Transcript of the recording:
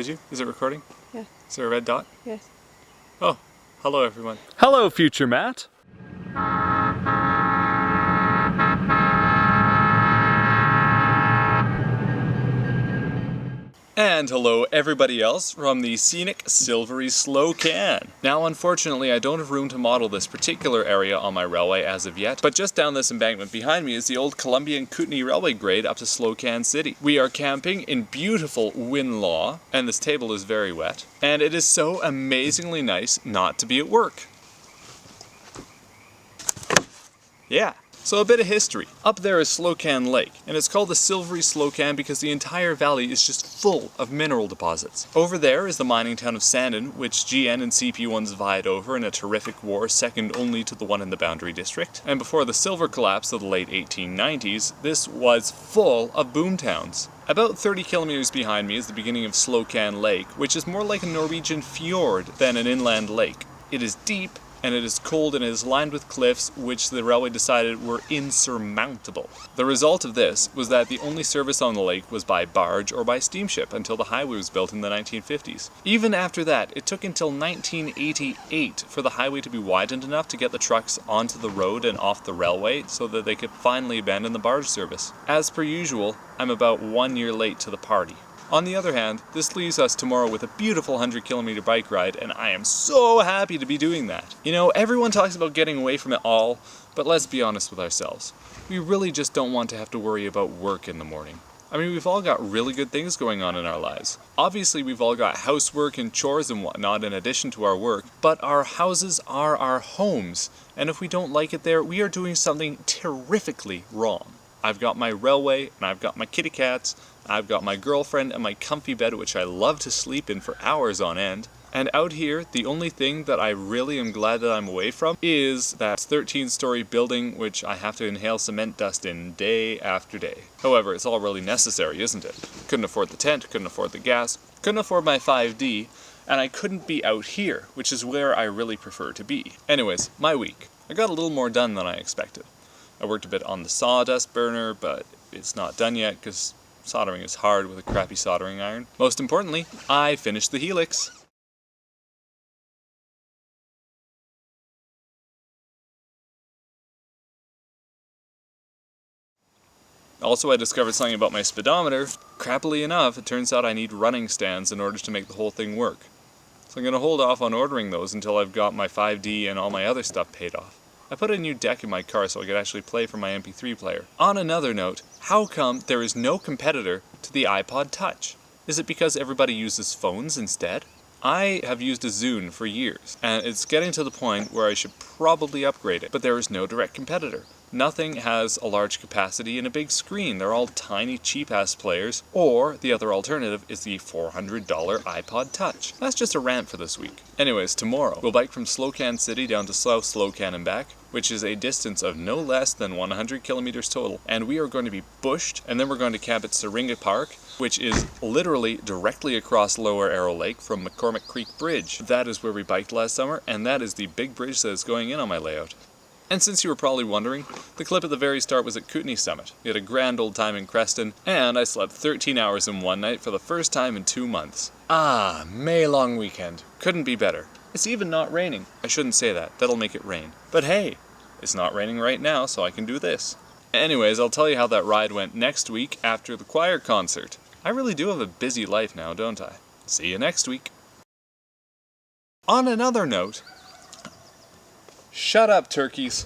Did you? Is it recording? Yeah. Is there a red dot? Yes. Oh, hello everyone. Hello, future Matt. And hello everybody else from the scenic Silvery Slocan. Now unfortunately I don't have room to model this particular area on my railway as of yet, but just down this embankment behind me is the old Columbian Kootenai Railway grade up to Slocan City. We are camping in beautiful Winlaw, and this table is very wet, and it is so amazingly nice not to be at work. Yeah. So a bit of history. Up there is Slocan Lake, and it's called the Silvery Slocan because the entire valley is just full of mineral deposits. Over there is the mining town of Sandon, which GN and CP once vied over in a terrific war second only to the one in the Boundary District. And before the silver collapse of the late 1890s, this was full of boom towns. About 30 kilometers behind me is the beginning of Slocan Lake, which is more like a Norwegian fjord than an inland lake. It is deep, and it is cold, and it is lined with cliffs which the railway decided were insurmountable. The result of this was that the only service on the lake was by barge or by steamship until the highway was built in the 1950s. Even after that, it took until 1988 for the highway to be widened enough to get the trucks onto the road and off the railway so that they could finally abandon the barge service. As per usual, I'm about 1 year late to the party. On the other hand, this leaves us tomorrow with a beautiful 100-kilometer bike ride, and I am so happy to be doing that. You know, everyone talks about getting away from it all, but let's be honest with ourselves. We really just don't want to have to worry about work in the morning. I mean, we've all got really good things going on in our lives. Obviously, we've all got housework and chores and whatnot in addition to our work, but our houses are our homes, and if we don't like it there, we are doing something terrifically wrong. I've got my railway, and I've got my kitty cats, I've got my girlfriend and my comfy bed which I love to sleep in for hours on end. And out here, the only thing that I really am glad that I'm away from is that 13-story building which I have to inhale cement dust in day after day. However, it's all really necessary, isn't it? Couldn't afford the tent, couldn't afford the gas, couldn't afford my 5D, and I couldn't be out here, which is where I really prefer to be. Anyways, my week. I got a little more done than I expected. I worked a bit on the sawdust burner, but it's not done yet because soldering is hard with a crappy soldering iron. Most importantly, I finished the helix. Also, I discovered something about my speedometer. Crappily enough, it turns out I need running stands in order to make the whole thing work. So I'm going to hold off on ordering those until I've got my 5D and all my other stuff paid off. I put a new deck in my car so I could actually play from my MP3 player. On another note, how come there is no competitor to the iPod Touch? Is it because everybody uses phones instead? I have used a Zune for years, and it's getting to the point where I should probably upgrade it, but there is no direct competitor. Nothing has a large capacity and a big screen. They're all tiny, cheap-ass players, or the other alternative is the $400 iPod Touch. That's just a rant for this week. Anyways, tomorrow, we'll bike from Slocan City down to South Slocan and back, which is a distance of no less than 100 kilometers total, and we are going to be bushed, and then we're going to camp at Syringa Park, which is literally directly across Lower Arrow Lake from McCormick Creek Bridge. That is where we biked last summer, and that is the big bridge that is going in on my layout. And since you were probably wondering, the clip at the very start was at Kootenai Summit. We had a grand old time in Creston, and I slept 13 hours in one night for the first time in 2 months. Ah, May long weekend. Couldn't be better. It's even not raining. I shouldn't say that. That'll make it rain. But hey, it's not raining right now, so I can do this. Anyways, I'll tell you how that ride went next week after the choir concert. I really do have a busy life now, don't I? See you next week. On another note, shut up, turkeys.